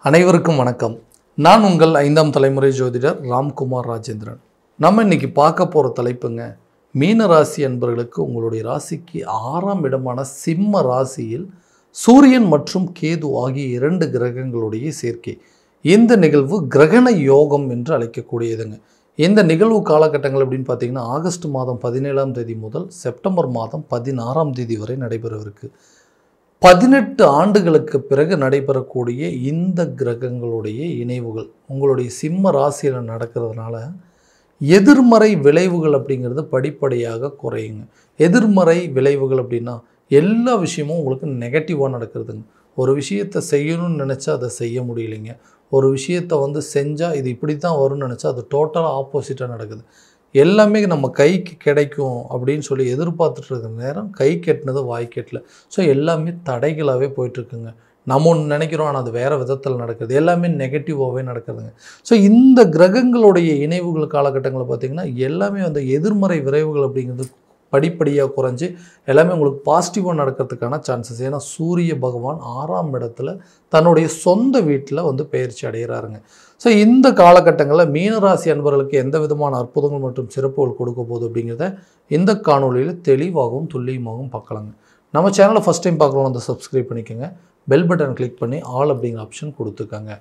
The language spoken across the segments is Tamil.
அனைவருக்கும் வணக்கம். நான் உங்கள் 5ஆம் தலைமுறை ஜோதிடர் ராம்குமார் ராஜேந்திரன். நம்ம இன்னைக்கு பார்க்க போகிற தலைப்புங்க, மீன ராசி அன்பர்களுக்கு உங்களுடைய ராசிக்கு 6ஆம் இடமான சிம்ம ராசியில் சூரியன் மற்றும் கேது ஆகிய 2 கிரகங்களுடைய சேர்க்கை. இந்த நிகழ்வு கிரகண யோகம் என்று அழைக்கக்கூடியதுங்க. இந்த நிகழ்வு காலகட்டங்கள் அப்படின்னு பார்த்தீங்கன்னா ஆகஸ்ட் மாதம் 17ஆம் தேதி முதல் செப்டம்பர் மாதம் 16ஆம் தேதி வரை நடைபெறவிருக்கு. 18 ஆண்டுகளுக்கு பிறகு நடைபெறக்கூடிய இந்த கிரகங்களுடைய இணைவுகள் உங்களுடைய சிம்ம ராசியில் நடக்கிறதுனால எதிர்மறை விளைவுகள் அப்படிங்கிறது படிப்படியாக குறையுங்க. எதிர்மறை விளைவுகள் அப்படின்னா எல்லா விஷயமும் உங்களுக்கு நெகட்டிவாக நடக்கிறதுங்க. ஒரு விஷயத்தை செய்யணும்னு நினச்சா அதை செய்ய முடியலைங்க. ஒரு விஷயத்தை செஞ்சால் இது இப்படி தான் வரும்னு நினச்சா அது டோட்டலாக ஆப்போசிட்டாக நடக்குது. எல்லாமே நம்ம கைக்கு கிடைக்கும் அப்படின்னு சொல்லி எதிர்பார்த்துட்டு இருக்கிற நேரம் கை கெட்டினது வாய் கெட்டல. ஸோ எல்லாமே தடைகளாகவே போயிட்டுருக்குங்க. நம்ம ஒன்று நினைக்கிறோம், ஆனால் அது வேறு விதத்தில் நடக்குது. எல்லாமே நெகட்டிவாகவே நடக்குதுங்க. ஸோ இந்த கிரகங்களுடைய இணைவுகள் காலகட்டங்களில் பார்த்திங்கன்னா எல்லாமே எதிர்மறை விளைவுகள் அப்படிங்கிறது படிப்படியாக குறைஞ்சி எல்லாமே உங்களுக்கு பாசிட்டிவாக நடக்கிறதுக்கான சான்சஸ். ஏன்னா சூரிய பகவான் 6ஆம் இடத்துல தன்னுடைய சொந்த வீட்டில் பெயர்ச்சி அடைகிறாருங்க. ஸோ இந்த காலகட்டங்களில் மீனராசி அன்பர்களுக்கு எந்த விதமான அற்புதங்கள் மற்றும் சிறப்புகள் கொடுக்க போகுது அப்படிங்கிறத இந்த காணொலியில் தெளிவாகவும் துல்லியமாகவும் பார்க்கலாங்க. நம்ம சேனலை ஃபஸ்ட் டைம் பார்க்குறவங்க சப்ஸ்கிரைப் பண்ணிக்கோங்க. பெல் பட்டன் கிளிக் பண்ணி ஆல் அப்படிங்கிற ஆப்ஷன் கொடுத்துக்கோங்க.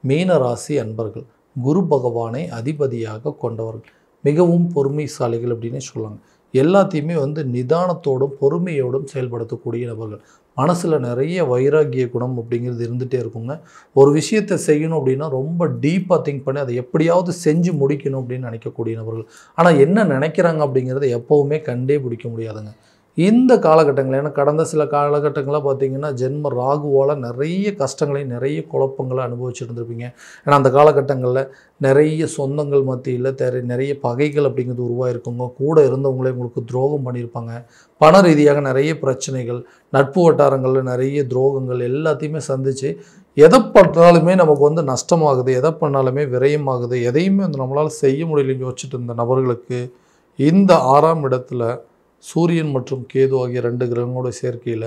மீனராசி அன்பர்கள் குரு பகவானை அதிபதியாக கொண்டவர்கள், மிகவும் பொறுமைசாலிகள் அப்படின்னே சொல்லலாங்க. எல்லாத்தையுமே நிதானத்தோடும் பொறுமையோடும் செயல்படுத்தக்கூடிய நபர்கள். மனசில் நிறைய வைராகிய குணம் அப்படிங்கிறது இருந்துகிட்டே இருக்குங்க. ஒரு விஷயத்தை செய்யணும் அப்படின்னா ரொம்ப டீப்பாக திங்க் பண்ணி அதை எப்படியாவது செஞ்சு முடிக்கணும் அப்படின்னு நினைக்கக்கூடிய நபர்கள். ஆனால் என்ன நினைக்கிறாங்க அப்படிங்கிறத எப்போவுமே கண்டே பிடிக்க முடியாதுங்க இந்த காலகட்டங்கள். ஏன்னா கடந்த சில காலகட்டங்களாக பார்த்திங்கன்னா ஜென்ம ராகுவால் நிறைய கஷ்டங்களையும் நிறைய குழப்பங்களை அனுபவிச்சுருந்துருப்பீங்க. ஏன்னா அந்த காலகட்டங்களில் நிறைய சொந்தங்கள் மத்தியில் நிறைய பகைகள் அப்படிங்கிறது உருவாயிருக்குங்க. கூட இருந்தவங்களே உங்களுக்கு துரோகம் பண்ணியிருப்பாங்க. பண ரீதியாக நிறைய பிரச்சனைகள், நட்பு வட்டாரங்களில் நிறைய துரோகங்கள் எல்லாத்தையுமே சந்தித்து எதை பண்ணாலுமே நமக்கு நஷ்டமாகுது, எதை பண்ணாலுமே விரயமாகுது, எதையுமே நம்மளால் செய்ய முடியலைன்னு யோசிச்சுட்டு இருந்த நபர்களுக்கு இந்த 6ஆம் இடத்துல சூரியன் மற்றும் கேது ஆகிய 2 கிரகங்களோட சேர்க்கையில்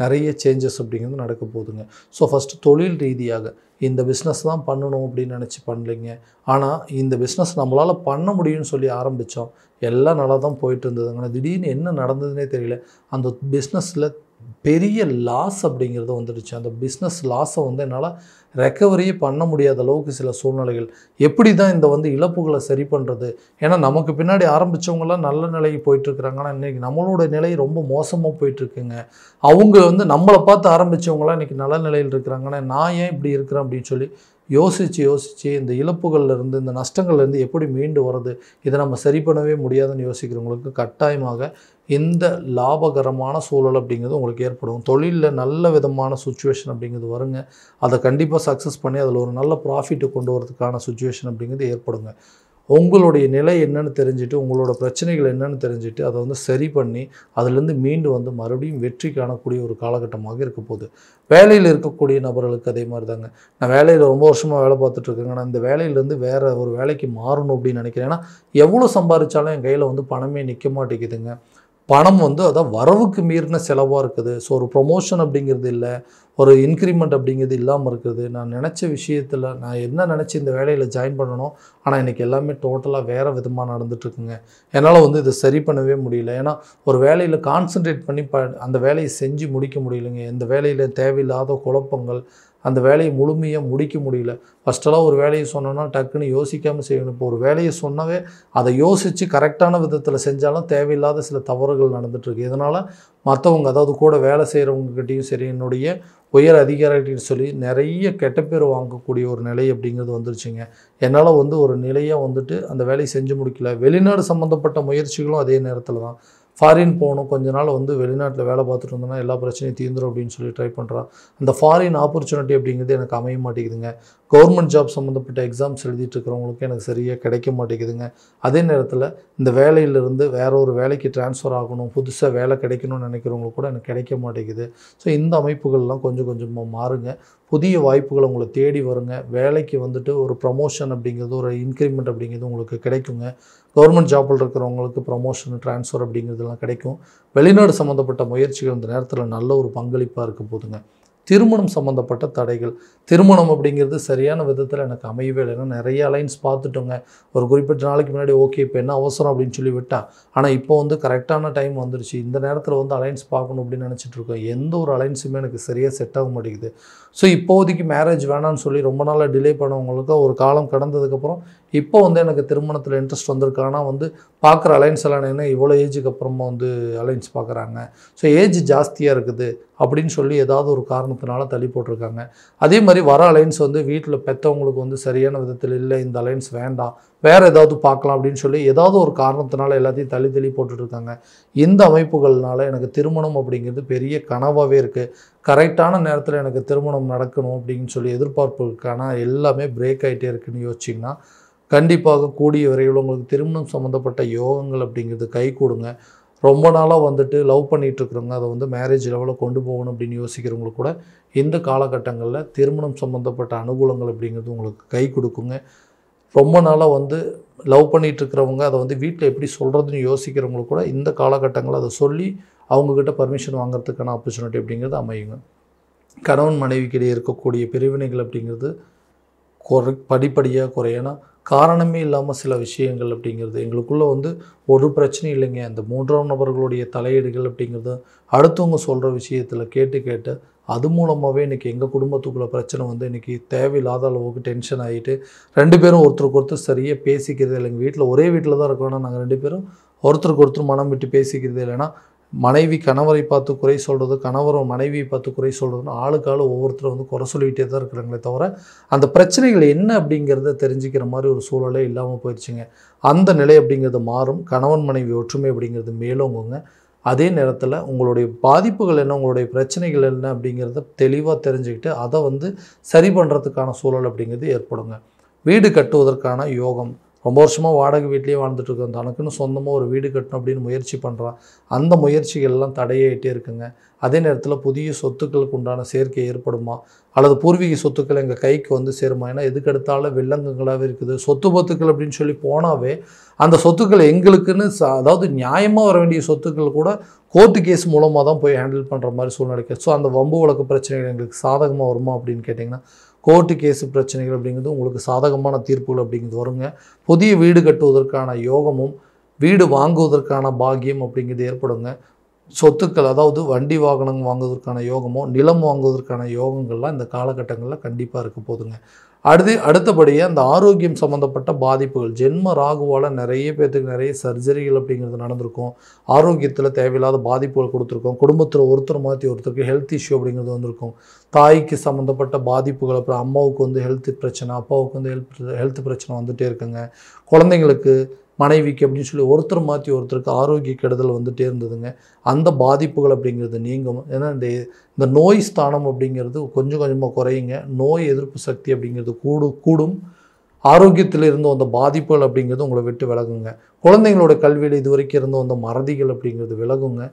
நிறைய சேஞ்சஸ் அப்படிங்கிறது நடக்க போகுதுங்க. ஸோ ஃபஸ்ட்டு தொழில் ரீதியாக இந்த பிஸ்னஸ் தான் பண்ணணும் அப்படின்னு நினச்சி பண்ணலைங்க. ஆனால் இந்த பிஸ்னஸ் நம்மளால் பண்ண முடியும்னு சொல்லி ஆரம்பித்தோம். எல்லாம் நல்லா தான் போயிட்டு இருந்ததுங்க. ஆனால் திடீர்னு என்ன நடந்ததுன்னே தெரியல. அந்த பிஸ்னஸில் பெரிய லாஸ் அப்படிங்கிறது வந்துடுச்சு. அந்த பிஸ்னஸ் லாஸை என்னால் ரெக்கவரியே பண்ண முடியாத அளவுக்கு சில சூழ்நிலைகள். எப்படி தான் இந்த இழப்புகளை சரி பண்ணுறது? ஏன்னா நமக்கு பின்னாடி ஆரம்பித்தவங்களாம் நல்ல நிலைக்கு போயிட்டுருக்குறாங்க. ஆனால் இன்றைக்கி நம்மளோட நிலை ரொம்ப மோசமாக போயிட்டுருக்குங்க. அவங்க நம்மளை பார்த்து ஆரம்பித்தவங்களாம் இன்றைக்கி நல்ல நிலையில் இருக்கிறாங்கன்னா நான் ஏன் இப்படி இருக்கிறேன் அப்படின்னு சொல்லி யோசித்து இந்த இழப்புகள்லேருந்து இந்த நஷ்டங்கள்லேருந்து எப்படி மீண்டு வர்றது, இதை நம்ம சரி பண்ணவே முடியாதுன்னு யோசிக்கிறவங்களுக்கு கட்டாயமாக இந்த லாபகரமான சூழல் அப்படிங்கிறது உங்களுக்கு ஏற்படும். தொழிலில் நல்ல விதமான சுச்சுவேஷன் அப்படிங்கிறது வருங்க. அதை கண்டிப்பாக சக்ஸஸ் பண்ணி அதில் ஒரு நல்ல ப்ராஃபிட்டை கொண்டு வரதுக்கான சுச்சுவேஷன் அப்படிங்கிறது ஏற்படுங்க. உங்களுடைய நிலை என்னென்னு தெரிஞ்சுட்டு, உங்களோட பிரச்சனைகள் என்னென்னு தெரிஞ்சுட்டு அதை சரி பண்ணி அதிலேருந்து மீண்டு மறுபடியும் வெற்றி காணக்கூடிய ஒரு காலகட்டமாக இருக்க போகுது. வேலையில் இருக்கக்கூடிய நபர்களுக்கு அதே மாதிரி தாங்க. நான் வேலையில் ரொம்ப வருஷமாக வேலை பார்த்துட்ருக்கேங்க. நான் இந்த வேலையிலேருந்து வேறு ஒரு வேலைக்கு மாறணும் அப்படின்னு நினைக்கிறேன். ஏன்னா எவ்வளோ சம்பாதிச்சாலும் என் கையில் பணமே நிற்க மாட்டேங்குதுங்க. பணம் அதான் வரவுக்கு மீறின செலவாக இருக்குது. ஸோ ஒரு ப்ரொமோஷன் அப்படிங்கிறது இல்லை, ஒரு இன்க்ரிமெண்ட் அப்படிங்கிறது இல்லாமல் இருக்குது. நான் நினச்ச விஷயத்தில் நான் என்ன நினச்சி இந்த வேலையில் ஜாயின் பண்ணணும், ஆனால் இன்றைக்கி எல்லாமே டோட்டலாக வேறு விதமாக நடந்துகிட்ருக்குங்க. என்னால் இதை சரி பண்ணவே முடியல. ஏன்னா ஒரு வேலையில் கான்சன்ட்ரேட் பண்ணி அந்த வேலையை செஞ்சு முடிக்க முடியலைங்க. இந்த வேலையில் தேவையில்லாத குழப்பங்கள், அந்த வேலையை முழுமையாக முடிக்க முடியல. ஃபஸ்ட்டெல்லாம் ஒரு வேலையை சொன்னோன்னா டக்குன்னு யோசிக்காமல் செய்யணும். இப்போ ஒரு வேலையை சொன்னவே அதை யோசித்து கரெக்டான விதத்தில் செஞ்சாலும் தேவையில்லாத சில தவறுகள் நடந்துகிட்ருக்கு. இதனால் மற்றவங்க, அதாவது கூட வேலை செய்கிறவங்ககிட்டையும் சரி, என்னுடைய உயர் அதிகாரிகிட்ட சொல்லி நிறைய கெட்ட பேர் வாங்கக்கூடிய ஒரு நிலை அப்படிங்கிறது வந்துருச்சுங்க. என்னால் ஒரு நிலையாக அந்த வேலையை செஞ்சு முடிக்கல. வெளிநாடு சம்மந்தப்பட்ட முயற்சிகளும் அதே நேரத்தில் தான். ஃபாரின் போகணும், கொஞ்ச நாள் வெளிநாட்டில் வேலை பார்த்துட்டு இருந்தோன்னா எல்லா பிரச்சனையும் தீர்ந்துடும் அப்படின்னு சொல்லி ட்ரை பண்ணுறான். அந்த ஃபாரின் ஆப்பர்ச்சுனிட்டி அப்படிங்கிறது எனக்கு அமைய மாட்டேங்குதுங்க. கவர்மெண்ட் ஜாப் சம்மந்தப்பட்ட எக்ஸாம்ஸ் எழுதிட்டு இருக்கிறவங்களுக்கு எனக்கு சரியாக கிடைக்க மாட்டேங்குதுங்க. அதே நேரத்தில் இந்த வேலையிலிருந்து வேற ஒரு வேலைக்கு ட்ரான்ஸ்ஃபர் ஆகணும், புதுசாக வேலை கிடைக்கணும்னு நினைக்கிறவங்களுக்கு கூட எனக்கு கிடைக்க மாட்டேங்குது. ஸோ இந்த அமைப்புகள்லாம் கொஞ்சம் கொஞ்சமாக மாறுங்க. புதிய வாய்ப்புகள் உங்களை தேடி வருங்க. வேலைக்கு ஒரு ப்ரமோஷன் அப்படிங்கிறது, ஒரு இன்க்ரிமெண்ட் அப்படிங்கிறது உங்களுக்கு கிடைக்குங்க. கவர்மெண்ட் ஜாப்பில் இருக்கிறவங்களுக்கு ப்ரமோஷன், ட்ரான்ஸ்ஃபர் அப்படிங்கிறதுலாம் கிடைக்கும். வெளிநாடு சம்மந்தப்பட்ட முயற்சிகள் இந்த நேரத்தில் நல்ல ஒரு பங்களிப்பாக இருக்க போதுங்க. திருமணம் சம்மந்தப்பட்ட தடைகள். திருமணம் அப்படிங்கிறது சரியான விதத்தில் எனக்கு அமையவே இல்லை. ஏன்னா நிறைய அலைன்ஸ் பார்த்துட்டோங்க. ஒரு குறிப்பிட்ட நாளைக்கு முன்னாடி ஓகே இப்போ என்ன அவசரம் அப்படின்னு சொல்லி விட்டா. ஆனால் இப்போ வந்து கரெக்டான டைம் வந்துருச்சு. இந்த நேரத்தில் வந்து அலைன்ஸ் பார்க்கணும் அப்படின்னு நினச்சிட்டு இருக்கோம். எந்த ஒரு அலைன்ஸுமே எனக்கு சரியாக செட் ஆக மாட்டேங்குது. ஸோ இப்போதைக்கு மேரேஜ் வேணான்னு சொல்லி ரொம்ப நாளாக டிலே பண்ணவங்களுக்கு ஒரு காலம் கடந்ததுக்கப்புறம் இப்போ வந்து எனக்கு திருமணத்தில் இன்ட்ரெஸ்ட் வந்திருக்கு. ஆனால் வந்து பார்க்குற அலைன்ஸ் எல்லாம் என்ன இவ்வளோ ஏஜுக்கு அப்புறமா வந்து அலைன்ஸ் பார்க்குறாங்க. ஸோ ஏஜ் ஜாஸ்தியாக இருக்குது அப்படின்னு சொல்லி ஏதாவது ஒரு காரணத்தினால தள்ளி போட்டிருக்காங்க. அதே மாதிரி வர அலைன்ஸ் வந்து வீட்டில் பெற்றவங்களுக்கு வந்து சரியான விதத்தில் இல்லை, இந்த அலைன்ஸ் வேண்டாம், வேறு ஏதாவது பார்க்கலாம் அப்படின்னு சொல்லி ஏதாவது ஒரு காரணத்தினால எல்லாத்தையும் தள்ளி போட்டுட்ருக்காங்க. இந்த அமைப்புகள்னால எனக்கு திருமணம் அப்படிங்கிறது பெரிய கனவாகவே இருக்குது. கரெக்டான நேரத்தில் எனக்கு திருமணம் நடக்கணும் அப்படின்னு சொல்லி எதிர்பார்ப்புக்கான எல்லாமே பிரேக் ஆகிட்டே இருக்குதுன்னு யோசிச்சிங்கன்னா கண்டிப்பாக கூடிய விரைவில் உங்களுக்கு திருமணம் சம்மந்தப்பட்ட யோகங்கள் அப்படிங்கிறது கை கொடுங்க. ரொம்ப நாளாக வந்துட்டு லவ் பண்ணிகிட்ருக்குறவங்க அதை வந்து மேரேஜ் லெவலில் கொண்டு போகணும் அப்படின்னு யோசிக்கிறவங்களுக்கு கூட இந்த காலகட்டங்களில் திருமணம் சம்மந்தப்பட்ட அனுகூலங்கள் அப்படிங்கிறது உங்களுக்கு கை கொடுக்குங்க. ரொம்ப நாளாக வந்து லவ் பண்ணிகிட்ருக்கிறவங்க அதை வந்து வீட்டில் எப்படி சொல்கிறதுன்னு யோசிக்கிறவங்களுக்கு கூட இந்த காலகட்டங்களில் அதை சொல்லி அவங்கக்கிட்ட பர்மிஷன் வாங்குறதுக்கான ஆப்பர்ச்சுனிட்டி அப்படிங்கிறது அமையுங்க. கணவன் மனைவிக்கிடையே இருக்கக்கூடிய பிரிவினைகள் அப்படிங்கிறது படிப்படியாக குறையும். ஏன்னா காரணமே இல்லாமல் சில விஷயங்கள் அப்படிங்கிறது எங்களுக்குள்ளே வந்து ஒரு பிரச்சனையும் இல்லைங்க. அந்த மூன்றாம் நபர்களுடைய தலையீடுகள் அப்படிங்கிறது அடுத்தவங்க சொல்கிற விஷயத்தில் கேட்டு அது மூலமாகவே இன்றைக்கி எங்கள் குடும்பத்துக்குள்ளே பிரச்சனை வந்து இன்றைக்கி தேவையில்லாத அளவுக்கு டென்ஷன் ஆகிட்டு 2 பேரும் ஒருத்தருக்கு ஒருத்தர் சரியாக பேசிக்கிறது இல்லைங்க. வீட்டில் ஒரே வீட்டில் தான் இருக்கோன்னா நாங்கள் 2 பேரும் ஒருத்தருக்கு ஒருத்தர் மனம் விட்டு பேசிக்கிறது இல்லைன்னா மனைவி கணவரை பார்த்து குறை சொல்கிறது, கணவரும் மனைவியை பார்த்து குறை சொல்கிறதுன்னு ஆளுக்காள் ஒவ்வொருத்தரும் வந்து குறை சொல்லிகிட்டே தான் இருக்கிறாங்களே தவிர அந்த பிரச்சனைகள் என்ன அப்படிங்கிறத தெரிஞ்சுக்கிற மாதிரி ஒரு சூழலே இல்லாமல் போயிடுச்சுங்க. அந்த நிலை அப்படிங்கிறது மாறும். கணவன் மனைவி ஒற்றுமை அப்படிங்கிறது மேலோங்குங்க. அதே நேரத்தில் உங்களுடைய பாதிப்புகள் என்ன, உங்களுடைய பிரச்சனைகள் என்ன அப்படிங்கிறத தெளிவாக தெரிஞ்சுக்கிட்டு அதை வந்து சரி பண்ணுறதுக்கான சூழல் அப்படிங்கிறது ஏற்படுங்க. வீடு கட்டுவதற்கான யோகம். ரொம்ப வருஷமாக வாடகை வீட்லேயே வாழ்ந்துட்டுருக்கோம். தனக்குன்னு சொந்தமாக ஒரு வீடு கட்டணும் அப்படின்னு முயற்சி பண்ணுறான். அந்த முயற்சிகள்லாம் தடையாயிட்டே இருக்குங்க. அதே நேரத்தில் புதிய சொத்துக்களுக்கு உண்டான சேர்க்கை ஏற்படுமா, அல்லது பூர்வீக சொத்துக்கள் எங்கள் கைக்கு வந்து சேருமா? ஏன்னா எதுக்கெடுத்தாலும் வில்லங்கங்களாகவே இருக்குது. சொத்து பத்துக்கள் அப்படின்னு சொல்லி போனாவே அந்த சொத்துக்கள் எங்களுக்குன்னு அதாவது நியாயமாக வர வேண்டிய சொத்துக்கள் கூட கோர்ட்டு கேஸ் மூலமாக தான் போய் ஹேண்டில் பண்ணுற மாதிரி சூழ்நிலைக்கு. ஸோ அந்த வம்பு வழக்கு பிரச்சனைகள் எங்களுக்கு சாதகமாக வருமா அப்படின்னு கேட்டிங்கன்னா கோர்ட்டு கேஸு பிரச்சனைகள் அப்படிங்கிறது உங்களுக்கு சாதகமான தீர்ப்புகள் அப்படிங்கிறது வருங்க. புதிய வீடு கட்டுவதற்கான யோகமும் வீடு வாங்குவதற்கான பாக்கியம் அப்படிங்கிறது ஏற்படுங்க. சொத்துக்கள் அதாவது வண்டி வாகனம் வாங்குவதற்கான யோகமோ நிலம் வாங்குவதற்கான யோகங்கள்லாம் இந்த காலகட்டங்களில் கண்டிப்பாக இருக்க போதுங்க. அடுத்தபடியாக அந்த ஆரோக்கியம் சம்மந்தப்பட்ட பாதிப்புகள் ஜென்ம ராகுவால் நிறைய பேர்த்துக்கு நிறைய சர்ஜரிகள் அப்படிங்கிறது நடந்திருக்கும். ஆரோக்கியத்தில் தேவையில்லாத பாதிப்புகள் கொடுத்துருக்கோம். குடும்பத்தில் ஒருத்தர் மாற்றி ஒருத்தருக்கு ஹெல்த் இஷ்யூ அப்படிங்கிறது வந்திருக்கும். தாய்க்கு சம்மந்தப்பட்ட பாதிப்புகள், அப்புறம் அம்மாவுக்கு வந்து ஹெல்த் பிரச்சனை, அப்பாவுக்கு வந்து ஹெல்த் பிரச்சனை வந்துகிட்டே இருக்குங்க. குழந்தைங்களுக்கு மனைவிக்கு அப்படின்னு சொல்லி ஒருத்தர் மாற்றி ஒருத்தருக்கு ஆரோக்கிய கெடுதல் வந்துகிட்டே இருந்ததுங்க. அந்த பாதிப்புகள் அப்படிங்கிறது நீங்கும். ஏன்னா இந்த நோய் ஸ்தானம் அப்படிங்கிறது கொஞ்சம் கொஞ்சமாக குறையுங்க. நோய் எதிர்ப்பு சக்தி அப்படிங்கிறது கூடும். ஆரோக்கியத்தில் இருந்து வந்த பாதிப்புகள் அப்படிங்கிறது உங்களை விட்டு விலகுங்க. குழந்தைங்களோட கல்வியில் இது வரைக்கும் இருந்து வந்த மறதிகள் அப்படிங்கிறது விலகுங்க.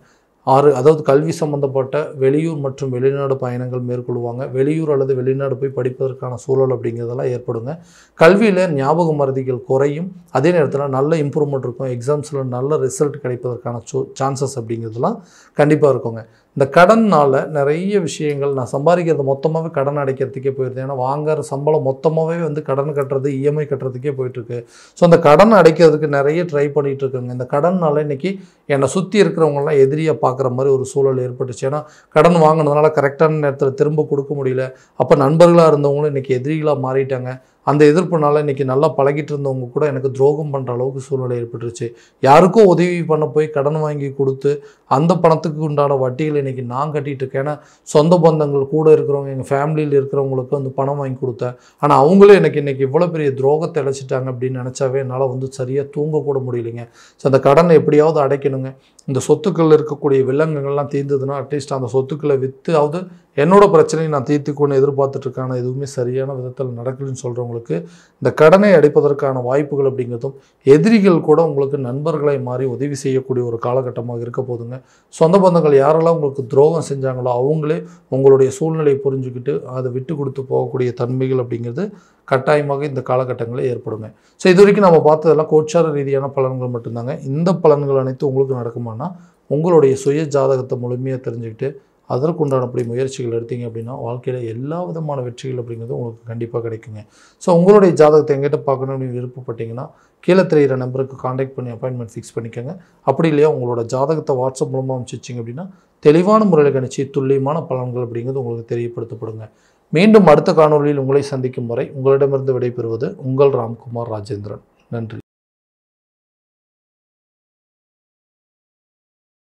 அதாவது கல்வி சம்மந்தப்பட்ட வெளியூர் மற்றும் வெளிநாடு பயணங்கள் மேற்கொள்வாங்க. வெளியூர் அல்லது வெளிநாடு போய் படிப்பதற்கான சூழல் அப்படிங்கிறதெல்லாம் ஏற்படுங்க. கல்வியில் ஞாபக மறதிகள் குறையும். அதே நேரத்தில் நல்ல இம்ப்ரூவ்மெண்ட் இருக்கும். எக்ஸாம்ஸில் நல்ல ரிசல்ட் கிடைப்பதற்கான சான்சஸ் அப்படிங்கிறதுலாம் கண்டிப்பாக இருக்குங்க. இந்த கடனால் நிறைய விஷயங்கள் நான் சம்பாதிக்கிறது மொத்தமாகவே கடன் அடைக்கிறதுக்கே போயிடுது. ஏன்னா வாங்குற சம்பளம் மொத்தமாகவே வந்து கடன் கட்டுறது, இஎம்ஐ கட்டுறதுக்கே போயிட்டுருக்கு. ஸோ அந்த கடன் அடைக்கிறதுக்கு நிறைய ட்ரை பண்ணிகிட்ருக்குங்க. இந்த கடனால் இன்றைக்கி என்னை சுற்றி இருக்கிறவங்களாம் எதிரியாக பார்க்குற மாதிரி ஒரு சூழல் ஏற்பட்டுச்சு. ஏன்னா கடன் வாங்கினதுனால கரெக்டான நேரத்தில் திரும்ப கொடுக்க முடியல. அப்போ நண்பர்களாக இருந்தவங்களும் இன்றைக்கி எதிரிகளாக மாறிட்டாங்க. அந்த எதிர்ப்புனால இன்றைக்கி நல்லா பழகிட்டு இருந்தவங்க கூட எனக்கு துரோகம் பண்ணுற அளவுக்கு சூழ்நிலை ஏற்பட்டுருச்சு. யாருக்கோ உதவி பண்ண போய் கடன் வாங்கி கொடுத்து அந்த பணத்துக்கு உண்டான வட்டிகளை இன்றைக்கி நான் கட்டிகிட்டு இருக்கேன். ஏன்னா சொந்த பந்தங்கள் கூட இருக்கிறவங்க, எங்கள் ஃபேமிலியில் இருக்கிறவங்களுக்கு வந்து பணம் வாங்கி கொடுத்தேன். ஆனால் அவங்களே எனக்கு இன்றைக்கி இவ்வளோ பெரிய துரோகத்தை இழைச்சிட்டாங்க அப்படின்னு நினச்சாவே என்னால் வந்து சரியாக தூங்கக்கூட முடியலைங்க. ஸோ அந்த கடனை எப்படியாவது அடைக்கணுங்க. இந்த சொத்துக்கள் இருக்கக்கூடிய வில்லங்கங்கள்லாம் தீர்ந்ததுன்னா அட்லீஸ்ட் அந்த சொத்துக்களை விற்றாவது என்னோடய பிரச்சனையை நான் தீர்த்துக்கொண்டு எதிர்பார்த்துட்ருக்கான எதுவுமே சரியான விதத்தில் நடக்கலன்னு சொல்கிறவங்களுக்கு இந்த கடனை அடைப்பதற்கான வாய்ப்புகள் அப்படிங்கிறதும் எதிரிகள் கூட உங்களுக்கு நண்பர்களை மாறி உதவி செய்யக்கூடிய ஒரு காலகட்டமாக இருக்க போதுங்க. சொந்த பந்தங்கள் யாரெல்லாம் உங்களுக்கு துரோகம் செஞ்சாங்களோ அவங்களே உங்களுடைய சூழ்நிலையை புரிஞ்சுக்கிட்டு அதை விட்டு கொடுத்து போகக்கூடிய தன்மைகள் அப்படிங்கிறது கட்டாயமாக இந்த காலகட்டங்களில் ஏற்படுங்க. ஸோ இது வரைக்கும் நம்ம பார்த்ததெல்லாம் கோச்சார ரீதியான பலன்கள் மட்டும்தாங்க. இந்த பலன்கள் அனைத்தும் உங்களுக்கு நடக்குமானா உங்களுடைய சுய ஜாதகத்தை முழுமையாக தெரிஞ்சுக்கிட்டு அதற்குண்டானப்படி முயற்சிகள் எடுத்தீங்க அப்படின்னா வாழ்க்கையில் எல்லா விதமான வெற்றிகள் அப்படிங்கிறது உங்களுக்கு கண்டிப்பாக கிடைக்குங்க. ஸோ உங்களுடைய ஜாதகத்தை எங்கிட்ட பார்க்கணும்னு விருப்பப்பட்டீங்கன்னா கீழே தெரிகிற நம்பருக்கு காண்டாக்ட் பண்ணி அப்பாயின்மெண்ட் ஃபிக்ஸ் பண்ணிக்கோங்க. அப்படி இல்லையா உங்களோட ஜாதகத்தை வாட்ஸ்அப் மூலமாக அனுப்பிச்சிச்சிங்க அப்படின்னா தெளிவான முறையில் கணிச்சு துல்லியமான பலன்கள் அப்படிங்கிறது உங்களுக்கு தெரியப்படுத்தப்படுங்க. மீண்டும் அடுத்த காணொலியில் உங்களை சந்திக்கும் வரை உங்களிடமிருந்து விடைபெறுவது உங்கள் ராம்குமார் ராஜேந்திரன். நன்றி.